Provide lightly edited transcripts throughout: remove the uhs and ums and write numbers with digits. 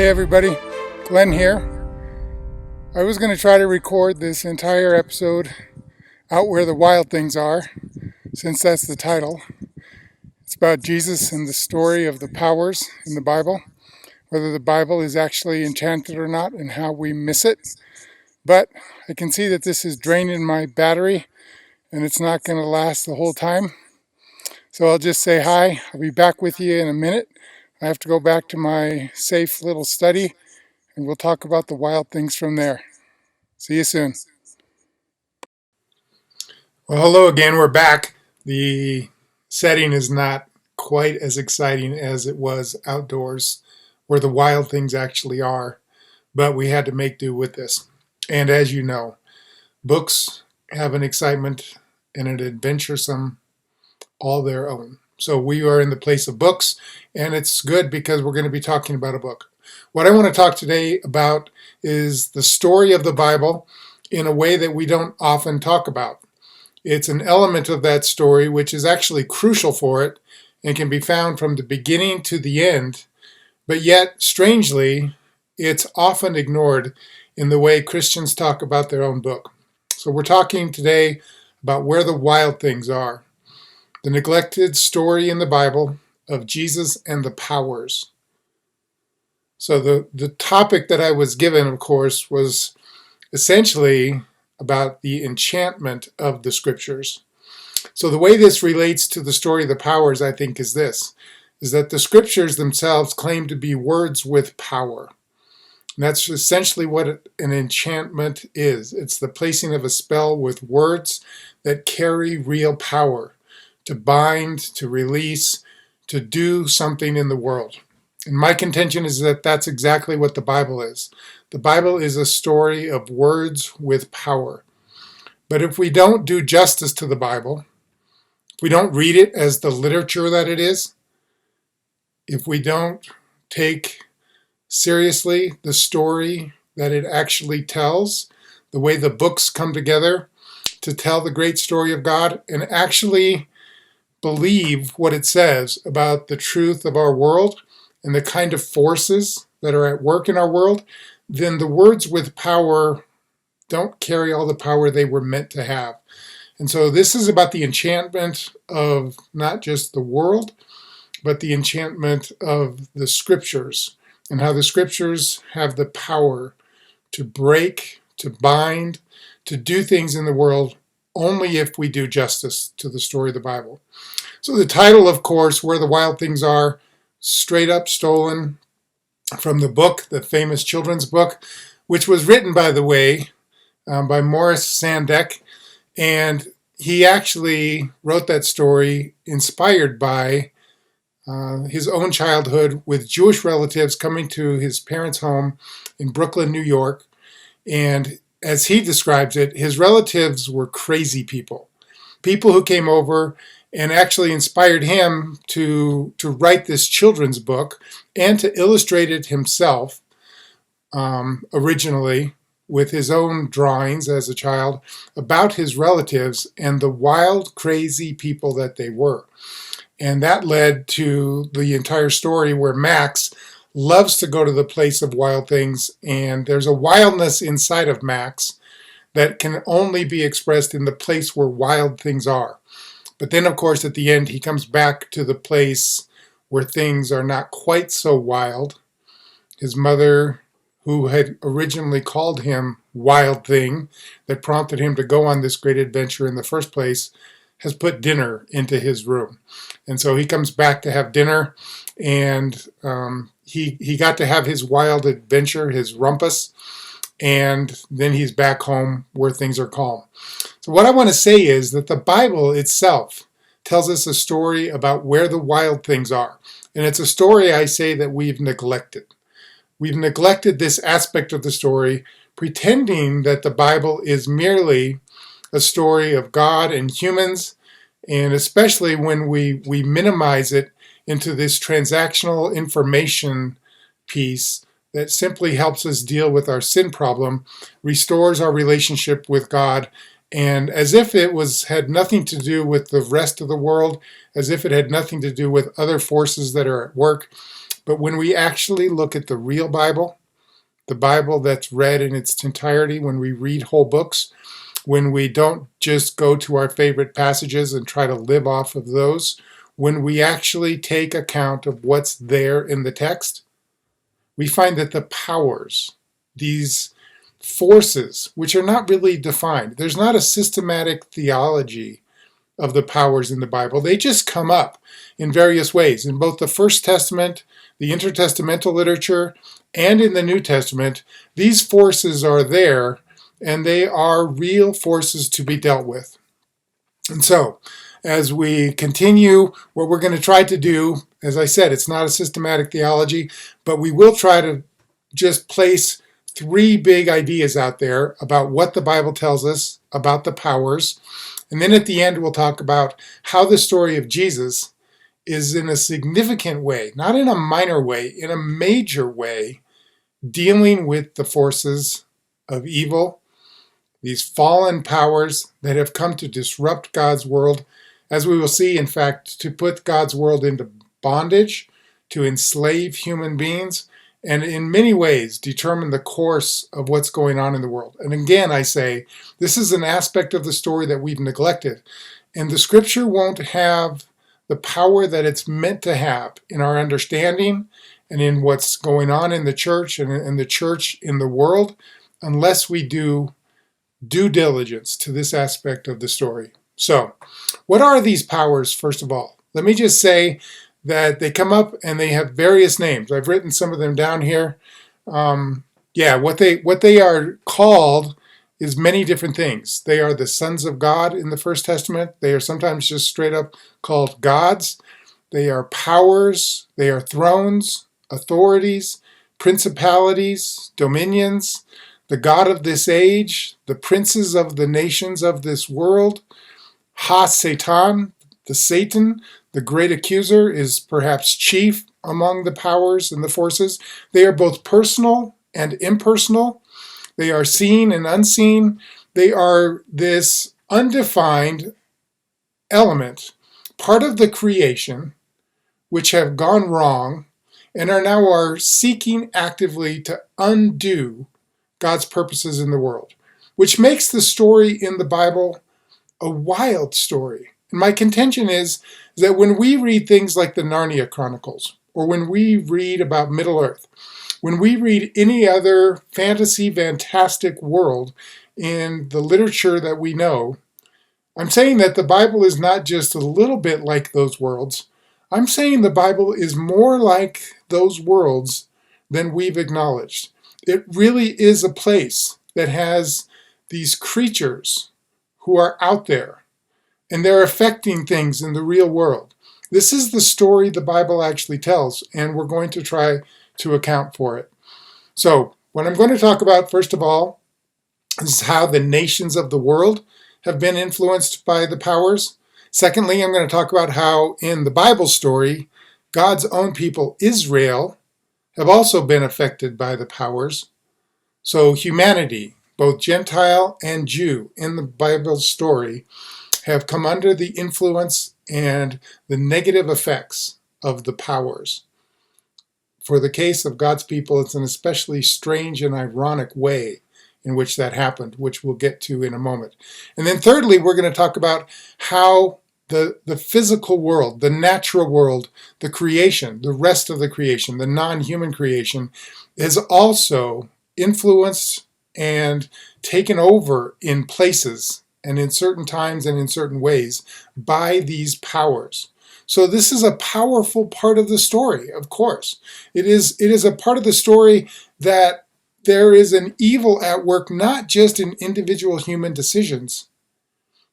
Hey everybody, Glenn here. I was going to try to record this entire episode out where the wild things are, since that's the title. It's about Jesus and the story of the powers in the Bible, whether the Bible is actually enchanted or not, and how we miss it. But I can see that this is draining my battery, and it's not going to last the whole time. So I'll just say hi. I'll be back with you in a minute. I have to go back to my safe little study, and we'll talk about the wild things from there. See you soon. Well, hello again. We're back. The setting is not quite as exciting as it was outdoors, where the wild things actually are, but we had to make do with this. And as you know, books have an excitement and an adventuresome all their own. So we are in the place of books, and it's good because we're going to be talking about a book. What I want to talk today about is the story of the Bible in a way that we don't often talk about. It's an element of that story which is actually crucial for it and can be found from the beginning to the end, but yet, strangely, it's often ignored in the way Christians talk about their own book. So we're talking today about where the wild things are. The neglected story in the Bible of Jesus and the powers. So the topic that I was given, of course, was essentially about the enchantment of the scriptures. So the way this relates to the story of the powers, I think, is that the scriptures themselves claim to be words with power. And that's essentially what an enchantment is. It's the placing of a spell with words that carry real power, to bind, to release, to do something in the world. And my contention is that that's exactly what the Bible is. The Bible is a story of words with power. But if we don't do justice to the Bible, if we don't read it as the literature that it is, if we don't take seriously the story that it actually tells, the way the books come together to tell the great story of God, and actually believe what it says about the truth of our world and the kind of forces that are at work in our world, then the words with power don't carry all the power they were meant to have. And so this is about the enchantment of not just the world, but the enchantment of the scriptures, and how the scriptures have the power to break, to bind, to do things in the world only if we do justice to the story of the Bible. So the title, of course, Where the Wild Things Are, straight up stolen from the book, the famous children's book, which was written, by the way, by Morris Sandek. And he actually wrote that story inspired by his own childhood with Jewish relatives coming to his parents' home in Brooklyn, New York. And as he describes it, his relatives were crazy people who came over and actually inspired him to write this children's book and to illustrate it himself, originally with his own drawings as a child about his relatives and the wild, crazy people that they were. And that led to the entire story where Max loves to go to the place of wild things, and there's a wildness inside of Max that can only be expressed in the place where wild things are. But then, of course, at the end, he comes back to the place where things are not quite so wild. His mother, who had originally called him Wild Thing, that prompted him to go on this great adventure in the first place, has put dinner into his room. And so he comes back to have dinner, and he got to have his wild adventure, his rumpus, and then he's back home where things are calm. So what I want to say is that the Bible itself tells us a story about where the wild things are. And it's a story, I say, that we've neglected. We've neglected this aspect of the story, pretending that the Bible is merely a story of God and humans, and especially when we minimize it into this transactional information piece that simply helps us deal with our sin problem, restores our relationship with God, and as if it had nothing to do with the rest of the world, as if it had nothing to do with other forces that are at work, But when we actually look at the real Bible, the Bible that's read in its entirety, when we read whole books, when we don't just go to our favorite passages and try to live off of those, when we actually take account of what's there in the text, we find that the powers, these forces, which are not really defined, there's not a systematic theology of the powers in the Bible. They just come up in various ways. In both the First Testament, the intertestamental literature, and in the New Testament, these forces are there, and they are real forces to be dealt with. And so, as we continue, what we're going to try to do, as I said, it's not a systematic theology, but we will try to just place three big ideas out there about what the Bible tells us about the powers. And then at the end, we'll talk about how the story of Jesus is in a significant way, not in a minor way, in a major way, dealing with the forces of evil, these fallen powers that have come to disrupt God's world, as we will see, in fact, to put God's world into bondage, to enslave human beings, and in many ways determine the course of what's going on in the world. And again, I say, this is an aspect of the story that we've neglected. And the scripture won't have the power that it's meant to have in our understanding and in what's going on in the church and in the church in the world unless we do due diligence to this aspect of the story. So, what are these powers, first of all? Let me just say that they come up and they have various names. I've written some of them down here. What they are called is many different things. They are the sons of God in the First Testament. They are sometimes just straight up called gods. They are powers. They are thrones, authorities, principalities, dominions, the God of this age, the princes of the nations of this world, Ha-Satan, the Satan, the great accuser, is perhaps chief among the powers and the forces. They are both personal and impersonal. They are seen and unseen. They are this undefined element, part of the creation, which have gone wrong and are seeking actively to undo God's purposes in the world, which makes the story in the Bible a wild story. And my contention is that when we read things like the Narnia Chronicles, or when we read about Middle Earth, when we read any other fantasy, fantastic world in the literature that we know, I'm saying that the Bible is not just a little bit like those worlds. I'm saying the Bible is more like those worlds than we've acknowledged. It really is a place that has these creatures who are out there, and they're affecting things in the real world. This is the story the Bible actually tells, and we're going to try to account for it. So, what I'm going to talk about, first of all, is how the nations of the world have been influenced by the powers. Secondly, I'm going to talk about how in the Bible story, God's own people, Israel, have also been affected by the powers. So humanity, both Gentile and Jew, in the Bible story, have come under the influence and the negative effects of the powers. For the case of God's people, it's an especially strange and ironic way in which that happened, which we'll get to in a moment. And then thirdly, we're going to talk about how the physical world, the natural world, the creation, the rest of the creation, the non-human creation, is also influenced and taken over in places and in certain times and in certain ways by these powers. So this is a powerful part of the story, of course. It is a part of the story that there is an evil at work, not just in individual human decisions,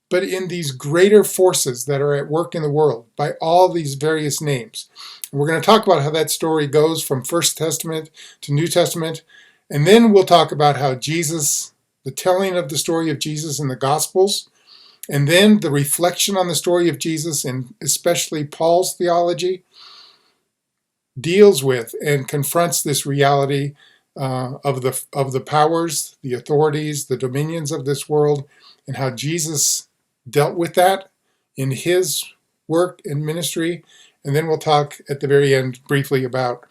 but in these greater forces that are at work in the world by all these various names. And we're going to talk about how that story goes from First Testament to New Testament, and then we'll talk about how Jesus, the telling of the story of Jesus in the Gospels, and then the reflection on the story of Jesus, and especially Paul's theology, deals with and confronts this reality of the powers, the authorities, the dominions of this world, and how Jesus dealt with that in his work and ministry, And then we'll talk at the very end briefly about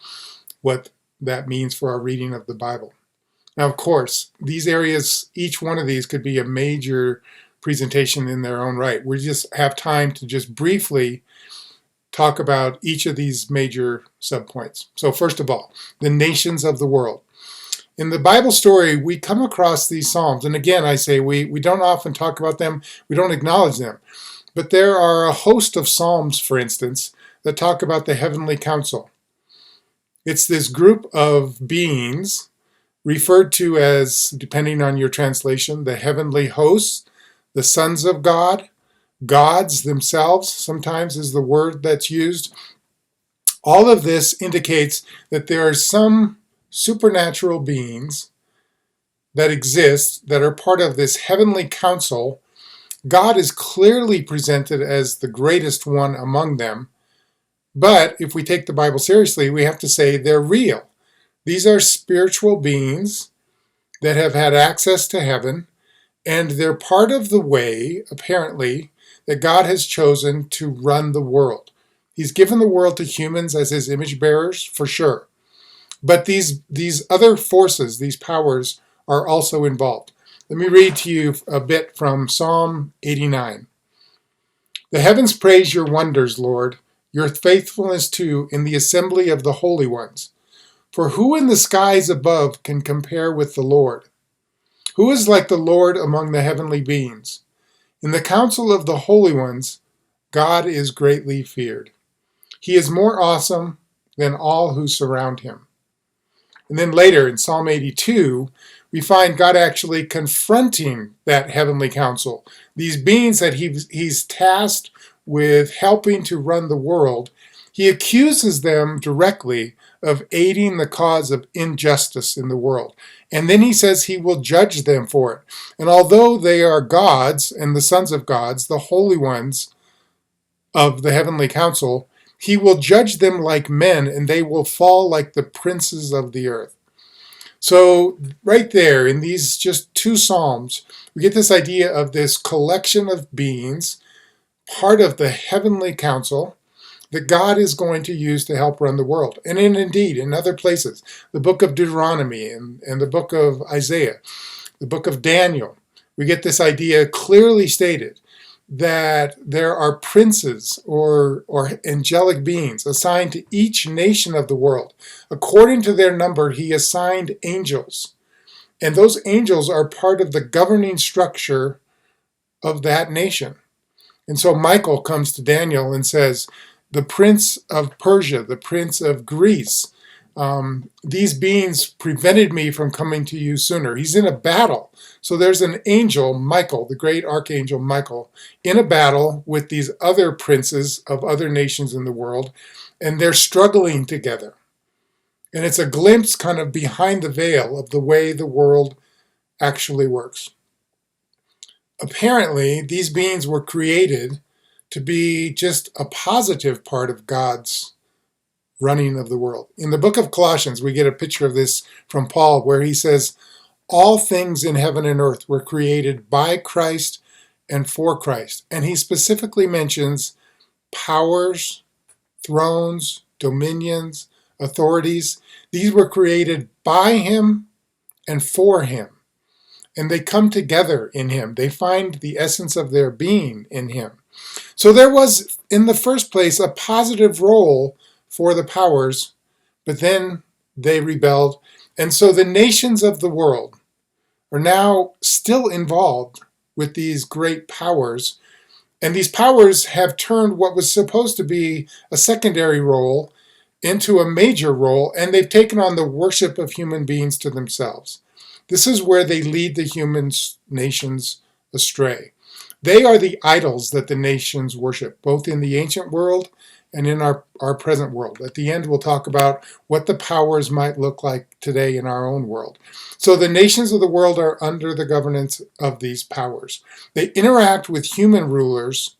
what that means for our reading of the Bible. Now, of course, these areas, each one of these could be a major presentation in their own right. We just have time to just briefly talk about each of these major subpoints. So first of all, the nations of the world. In the Bible story, we come across these psalms. And again, I say we don't often talk about them. We don't acknowledge them. But there are a host of psalms, for instance, that talk about the heavenly council. It's this group of beings referred to as, depending on your translation, the heavenly hosts, the sons of God, gods themselves, sometimes is the word that's used. All of this indicates that there are some supernatural beings that exist that are part of this heavenly council. God is clearly presented as the greatest one among them. But if we take the Bible seriously, we have to say they're real. These are spiritual beings that have had access to heaven, and they're part of the way, apparently, that God has chosen to run the world. He's given the world to humans as his image bearers, for sure. But these other forces, these powers, are also involved. Let me read to you a bit from Psalm 89. The heavens praise your wonders, Lord, your faithfulness too in the assembly of the holy ones. For who in the skies above can compare with the Lord? Who is like the Lord among the heavenly beings? In the council of the holy ones, God is greatly feared. He is more awesome than all who surround him. And then later in Psalm 82, we find God actually confronting that heavenly council. These beings that he's tasked with helping to run the world, he accuses them directly of aiding the cause of injustice in the world. And then he says he will judge them for it. And although they are gods and the sons of gods, the holy ones of the heavenly council, he will judge them like men, and they will fall like the princes of the earth. So right there in these just two psalms, we get this idea of this collection of beings, part of the heavenly council, that God is going to use to help run the world. And indeed, in other places, the book of Deuteronomy and the book of Isaiah, the book of Daniel, we get this idea clearly stated that there are princes or angelic beings assigned to each nation of the world. According to their number, he assigned angels. And those angels are part of the governing structure of that nation. And so Michael comes to Daniel and says, the prince of Persia, the prince of Greece, these beings prevented me from coming to you sooner. He's in a battle. So there's an angel, Michael, the great archangel Michael, in a battle with these other princes of other nations in the world, and they're struggling together. And it's a glimpse kind of behind the veil of the way the world actually works. Apparently, these beings were created to be just a positive part of God's running of the world. In the book of Colossians, we get a picture of this from Paul, where he says, all things in heaven and earth were created by Christ and for Christ. And he specifically mentions powers, thrones, dominions, authorities. These were created by him and for him. And they come together in him. They find the essence of their being in him. So there was, in the first place, a positive role for the powers, but then they rebelled. And so the nations of the world are now still involved with these great powers. And these powers have turned what was supposed to be a secondary role into a major role, and they've taken on the worship of human beings to themselves. This is where they lead the nations astray. They are the idols that the nations worship, both in the ancient world and in our present world. At the end, we'll talk about what the powers might look like today in our own world. So the nations of the world are under the governance of these powers. They interact with human rulers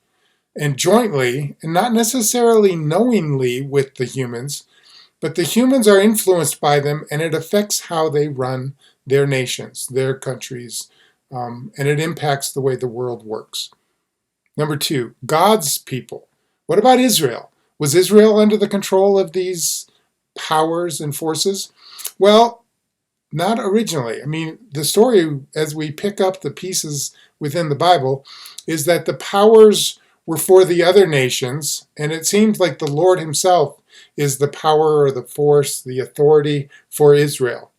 and jointly, and not necessarily knowingly with the humans, but the humans are influenced by them, and it affects how they run their nations, their countries, and it impacts the way the world works. Number two, God's people. What about Israel? Was Israel under the control of these powers and forces? Well, not originally. I mean, the story, as we pick up the pieces within the Bible, is that the powers were for the other nations, and it seems like the Lord himself is the power or the force, the authority for Israel.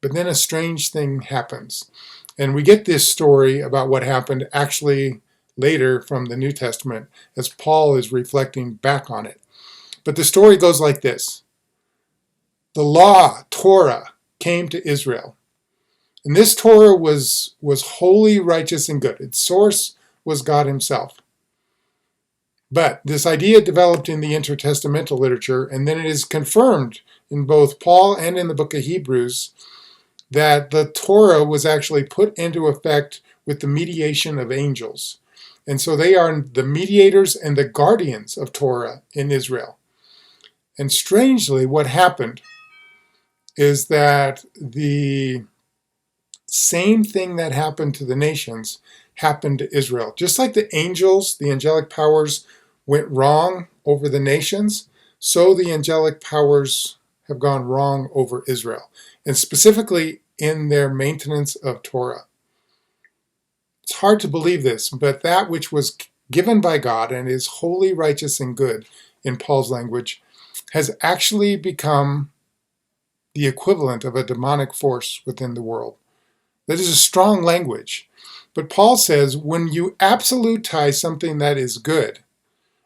But then a strange thing happens. And we get this story about what happened actually later from the New Testament as Paul is reflecting back on it. But the story goes like this. The law, Torah, came to Israel. And this Torah was holy, righteous, and good. Its source was God himself. But this idea developed in the intertestamental literature, and then it is confirmed in both Paul and in the book of Hebrews that the Torah was actually put into effect with the mediation of angels. And so they are the mediators and the guardians of Torah in Israel. And strangely, what happened is that the same thing that happened to the nations happened to Israel. Just like the angels, the angelic powers, went wrong over the nations, so the angelic powers have gone wrong over Israel, and specifically in their maintenance of Torah. It's hard to believe this, but that which was given by God and is holy, righteous, and good, in Paul's language, has actually become the equivalent of a demonic force within the world. That is a strong language. But Paul says when you absolutize something that is good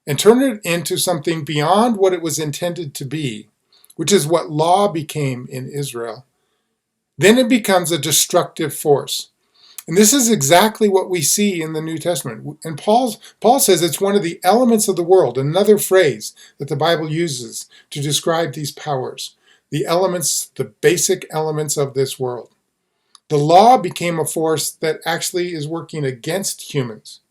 and turn it into something beyond what it was intended to be, which is what law became in Israel, then it becomes a destructive force. And this is exactly what we see in the New Testament. And Paul says it's one of the elements of the world, another phrase that the Bible uses to describe these powers. The elements, the basic elements of this world. The law became a force that actually is working against humans.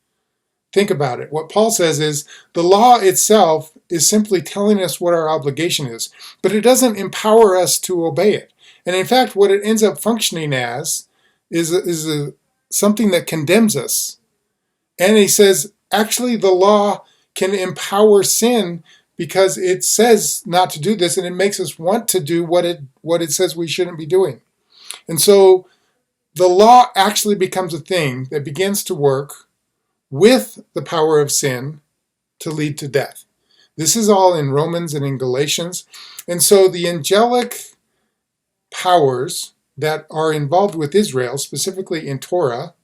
Think about it. What Paul says is the law itself is simply telling us what our obligation is, but it doesn't empower us to obey it. And in fact, what it ends up functioning as is something that condemns us. And he says, actually, the law can empower sin because it says not to do this, and it makes us want to do what it says we shouldn't be doing. And so the law actually becomes a thing that begins to work with the power of sin to lead to death. This is all in Romans and in Galatians. And so the angelic powers that are involved with Israel, specifically in Torah,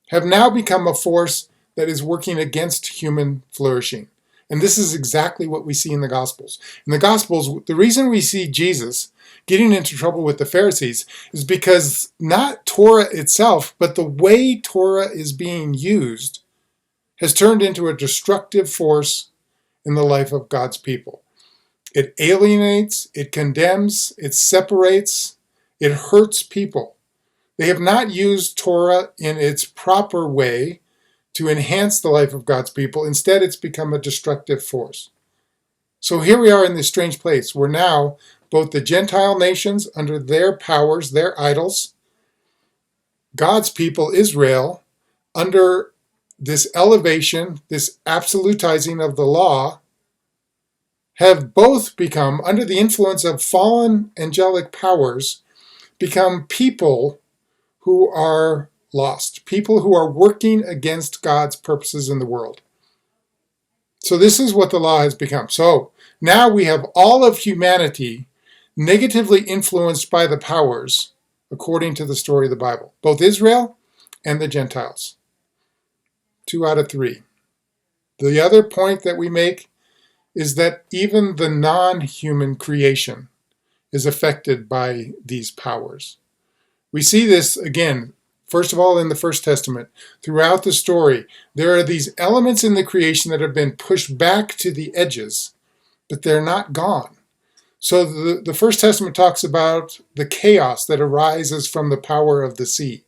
have now become a force that is working against human flourishing. And this is exactly what we see in the Gospels. In the Gospels, the reason we see Jesus getting into trouble with the Pharisees is because not Torah itself, but the way Torah is being used has turned into a destructive force in the life of God's people. It alienates, it condemns, it separates, it hurts people. They have not used Torah in its proper way to enhance the life of God's people. Instead, it's become a destructive force. So here we are in this strange place where now both the Gentile nations under their powers, their idols, God's people, Israel, under this elevation, this absolutizing of the law, have both become, under the influence of fallen angelic powers, become people who are lost, people who are working against God's purposes in the world. So this is what the law has become. So now we have all of humanity negatively influenced by the powers, according to the story of the Bible, both Israel and the Gentiles. 2 out of 3. The other point that we make is that even the non-human creation is affected by these powers. We see this again, first of all, in the First Testament. Throughout the story, there are these elements in the creation that have been pushed back to the edges, but they're not gone. So the First Testament talks about the chaos that arises from the power of the sea.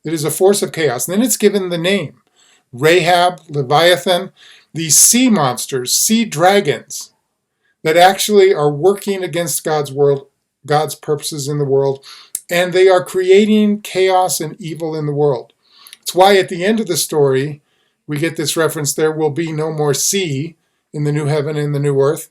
It is a force of chaos. And then it's given the name. Rahab, Leviathan, these sea monsters, sea dragons that actually are working against God's world, God's purposes in the world, and they are creating chaos and evil in the world. It's why at the end of the story, we get this reference, there will be no more sea, in the new heaven and the new earth?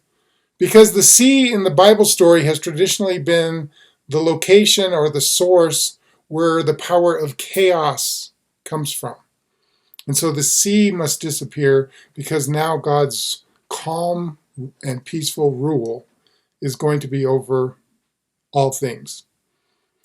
Because the sea in the Bible story has traditionally been the location or the source where the power of chaos comes from. And so the sea must disappear because now God's calm and peaceful rule is going to be over all things.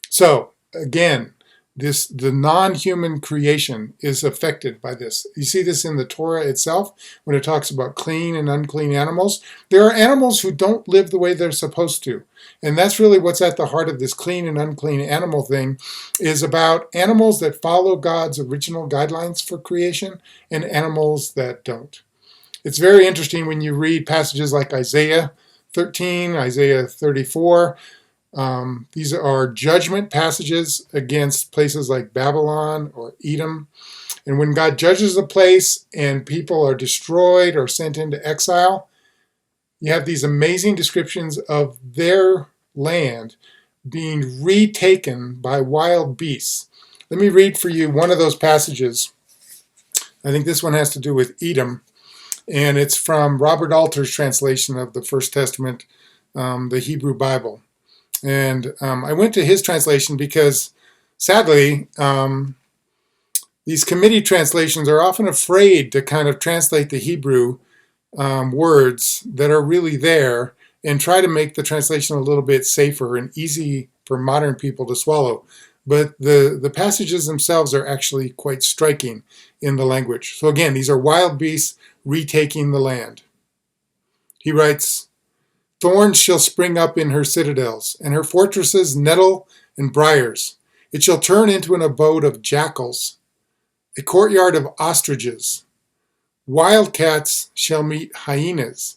So, again, the non-human creation is affected by this. You see this in the Torah itself when it talks about clean and unclean animals. There are animals who don't live the way they're supposed to. And that's really what's at the heart of this clean and unclean animal thing, is about animals that follow God's original guidelines for creation and animals that don't. It's very interesting when you read passages like Isaiah 13, Isaiah 34. These are judgment passages against places like Babylon or Edom. And when God judges a place and people are destroyed or sent into exile, you have these amazing descriptions of their land being retaken by wild beasts. Let me read for you one of those passages. I think this one has to do with Edom, and it's from Robert Alter's translation of the First Testament, the Hebrew Bible. And I went to his translation because, sadly, these committee translations are often afraid to kind of translate the Hebrew words that are really there and try to make the translation a little bit safer and easy for modern people to swallow. But the passages themselves are actually quite striking in the language. So again, these are wild beasts retaking the land. He writes, "Thorns shall spring up in her citadels, and her fortresses nettle and briars. It shall turn into an abode of jackals, a courtyard of ostriches. Wildcats shall meet hyenas,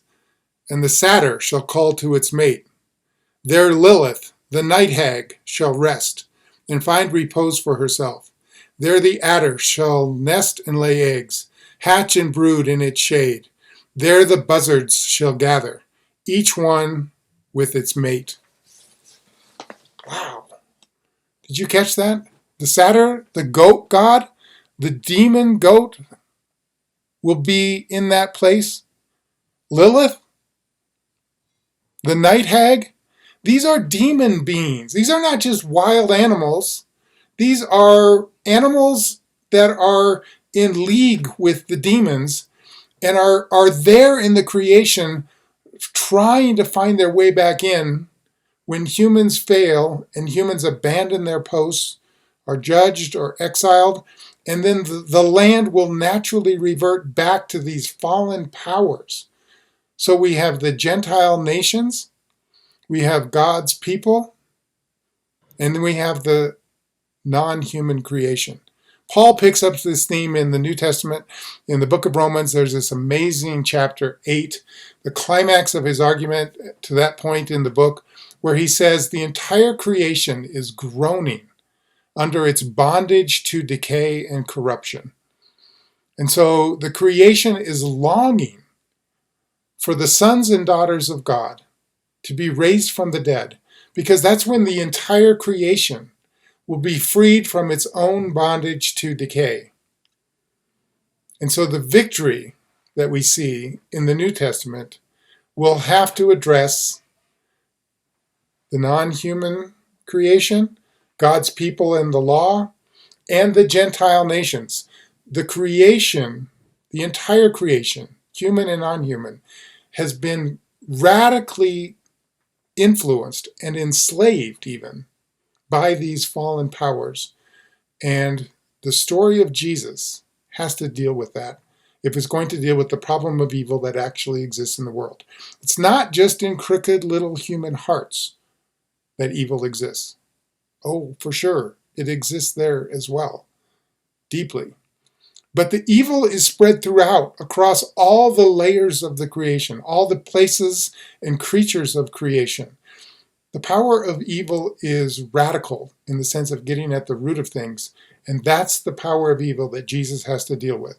and the satyr shall call to its mate. There Lilith, the night hag, shall rest, and find repose for herself. There the adder shall nest and lay eggs, hatch and brood in its shade. There the buzzards shall gather, each one with its mate." Wow. Did you catch that? The satyr, the goat god, the demon goat will be in that place. Lilith, the night hag, these are demon beings. These are not just wild animals. These are animals that are in league with the demons and are there in the creation trying to find their way back in when humans fail and humans abandon their posts, are judged or exiled, and then the land will naturally revert back to these fallen powers. So we have the Gentile nations, we have God's people, and then we have the non-human creation. Paul picks up this theme in the New Testament. In the book of Romans, there's this amazing chapter 8, the climax of his argument to that point in the book, where he says the entire creation is groaning under its bondage to decay and corruption. And so the creation is longing for the sons and daughters of God to be raised from the dead, because that's when the entire creation will be freed from its own bondage to decay. And so the victory that we see in the New Testament will have to address the non-human creation, God's people and the law, and the Gentile nations. The creation, the entire creation, human and non-human, has been radically influenced and enslaved even by these fallen powers. And the story of Jesus has to deal with that if it's going to deal with the problem of evil that actually exists in the world. It's not just in crooked little human hearts that evil exists. Oh, for sure, it exists there as well, deeply. But the evil is spread throughout, across all the layers of the creation, all the places and creatures of creation. The power of evil is radical in the sense of getting at the root of things, and that's the power of evil that Jesus has to deal with.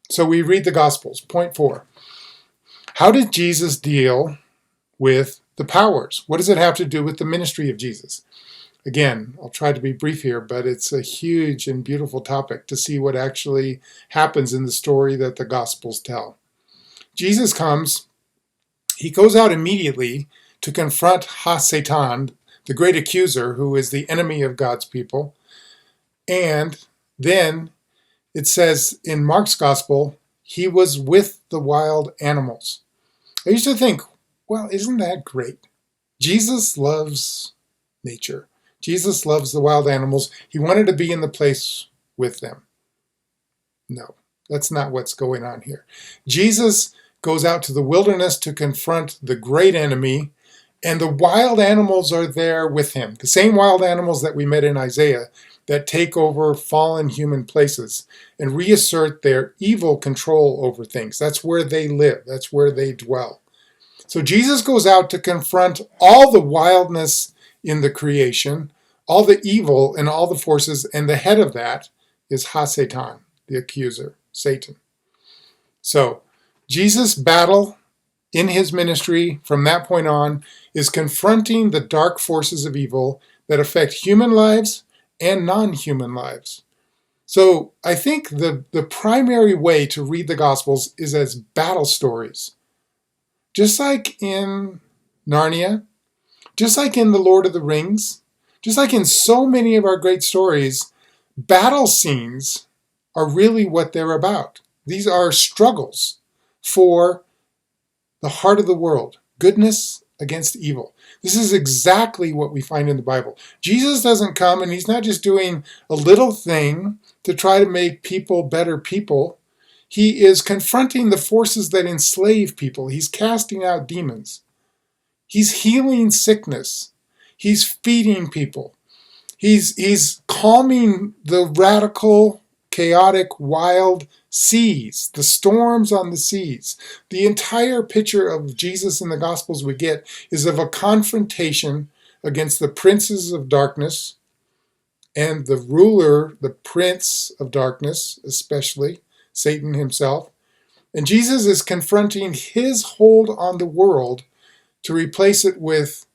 So we read the Gospels. Point 4. How did Jesus deal with the powers? What does it have to do with the ministry of Jesus? Again, I'll try to be brief here, but it's a huge and beautiful topic to see what actually happens in the story that the Gospels tell. Jesus comes, he goes out immediately to confront Ha-Satan, the great accuser, who is the enemy of God's people. And then it says in Mark's gospel, he was with the wild animals. I used to think, well, isn't that great? Jesus loves nature. Jesus loves the wild animals. He wanted to be in the place with them. No, that's not what's going on here. Jesus goes out to the wilderness to confront the great enemy, and the wild animals are there with him. The same wild animals that we met in Isaiah that take over fallen human places and reassert their evil control over things. That's where they live. That's where they dwell. So Jesus goes out to confront all the wildness in the creation, all the evil and all the forces, and the head of that is Ha-Satan, the accuser, Satan. So Jesus' battle in his ministry from that point on is confronting the dark forces of evil that affect human lives and non-human lives. So I think the primary way to read the Gospels is as battle stories. Just like in Narnia, just like in The Lord of the Rings, just like in so many of our great stories, battle scenes are really what they're about. These are struggles for the heart of the world, goodness against evil. This is exactly what we find in the Bible. Jesus doesn't come and he's not just doing a little thing to try to make people better people. He is confronting the forces that enslave people. He's casting out demons. He's healing sickness. He's feeding people. He's calming the radical, chaotic, wild seas, the storms on the seas. The entire picture of Jesus in the Gospels we get is of a confrontation against the princes of darkness and the ruler, the prince of darkness, especially Satan himself. And Jesus is confronting his hold on the world to replace it with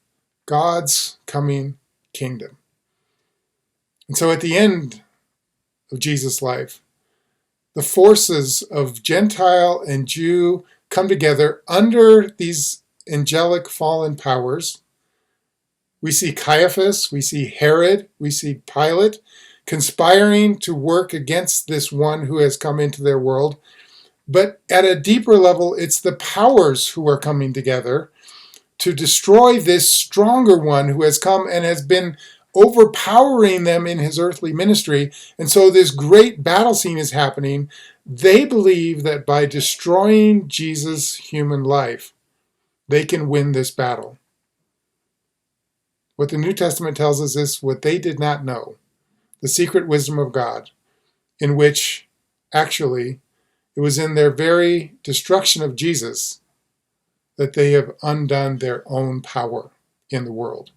God's coming kingdom. And so at the end of Jesus' life, the forces of Gentile and Jew come together under these angelic fallen powers. We see Caiaphas, we see Herod, we see Pilate conspiring to work against this one who has come into their world. But at a deeper level, it's the powers who are coming together to destroy this stronger one who has come and has been overpowering them in his earthly ministry. And so this great battle scene is happening. They believe that by destroying Jesus' human life, they can win this battle. What the New Testament tells us is what they did not know, the secret wisdom of God, in which actually it was in their very destruction of Jesus that they have undone their own power in the world.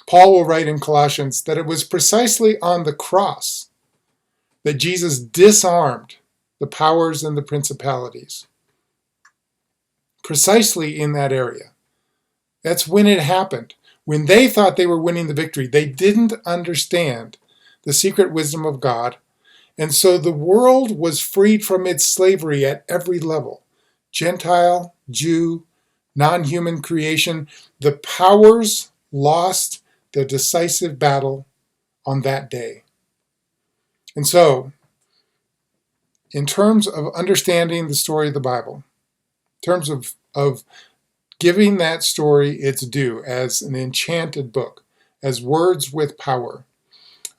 Paul will write in Colossians that it was precisely on the cross that Jesus disarmed the powers and the principalities. Precisely in that area. That's when it happened. When they thought they were winning the victory, they didn't understand the secret wisdom of God. And so the world was freed from its slavery at every level. Gentile, Jew, non-human creation. The powers lost the decisive battle on that day. And so, in terms of understanding the story of the Bible, in terms of giving that story its due as an enchanted book, as words with power,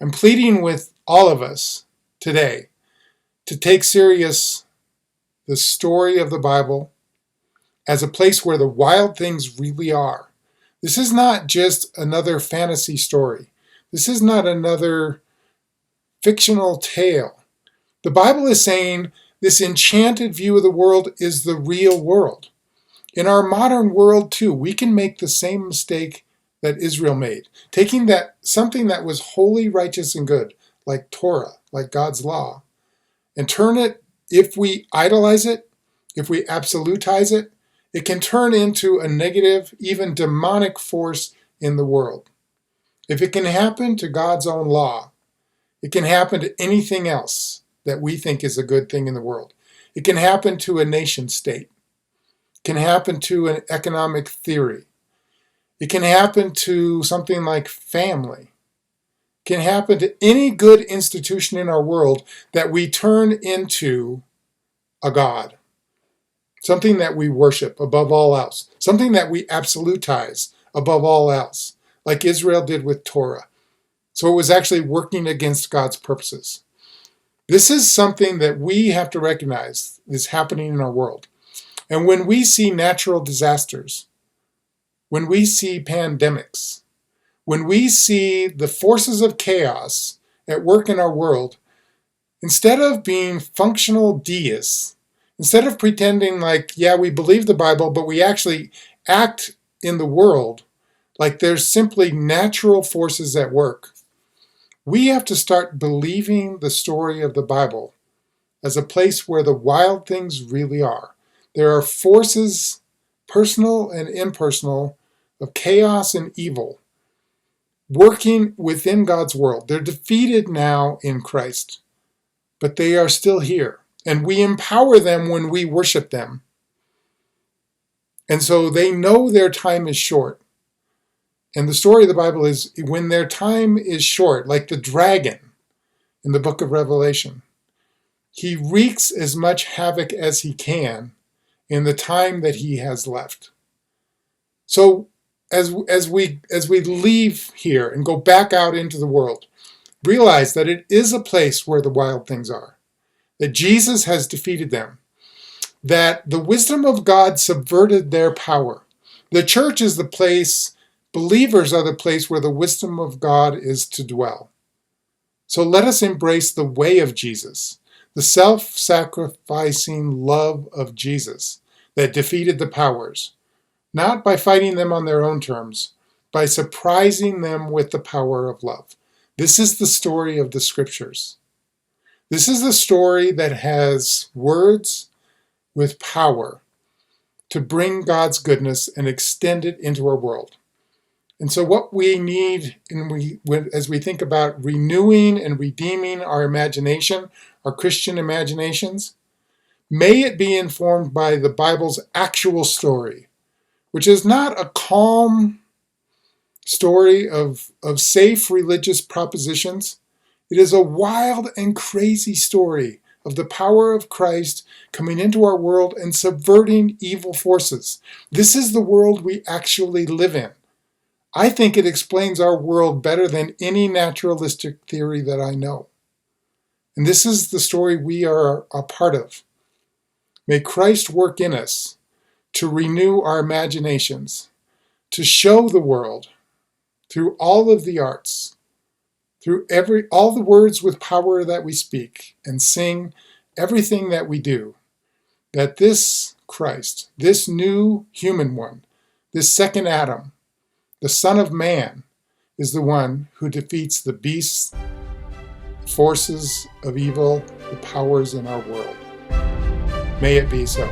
I'm pleading with all of us today to take serious the story of the Bible as a place where the wild things really are. This is not just another fantasy story. This is not another fictional tale. The Bible is saying this enchanted view of the world is the real world. In our modern world, too, we can make the same mistake that Israel made, taking that something that was holy, righteous, and good, like Torah, like God's law, and turn it, if we idolize it, if we absolutize it, it can turn into a negative, even demonic force in the world. If it can happen to God's own law, it can happen to anything else that we think is a good thing in the world. It can happen to a nation state. can happen to an economic theory. It can happen to something like family. It can happen to any good institution in our world that we turn into a god, something that we worship above all else, something that we absolutize above all else, like Israel did with Torah. So it was actually working against God's purposes. This is something that we have to recognize is happening in our world. And when we see natural disasters, when we see pandemics, when we see the forces of chaos at work in our world, instead of being functional deists, instead of pretending like, yeah, we believe the Bible, but we actually act in the world like there's simply natural forces at work, we have to start believing the story of the Bible as a place where the wild things really are. There are forces, personal and impersonal, of chaos and evil working within God's world. They're defeated now in Christ, but they are still here. And we empower them when we worship them. And so they know their time is short. And the story of the Bible is when their time is short, like the dragon in the book of Revelation, he wreaks as much havoc as he can in the time that he has left. So as we leave here and go back out into the world, realize that it is a place where the wild things are, that Jesus has defeated them, that the wisdom of God subverted their power. The church is the place, believers are the place where the wisdom of God is to dwell. So let us embrace the way of Jesus, the self-sacrificing love of Jesus that defeated the powers, not by fighting them on their own terms, by surprising them with the power of love. This is the story of the Scriptures. This is the story that has words with power to bring God's goodness and extend it into our world. And so what we need, as we think about renewing and redeeming our imagination, our Christian imaginations, may it be informed by the Bible's actual story, which is not a calm story of safe religious propositions. It is a wild and crazy story of the power of Christ coming into our world and subverting evil forces. This is the world we actually live in. I think it explains our world better than any naturalistic theory that I know. And this is the story we are a part of. May Christ work in us to renew our imaginations, to show the world through all of the arts, through all the words with power that we speak and sing, everything that we do, that this Christ, this new human one, this second Adam, the Son of Man, is the one who defeats the beasts, forces of evil, the powers in our world. May it be so.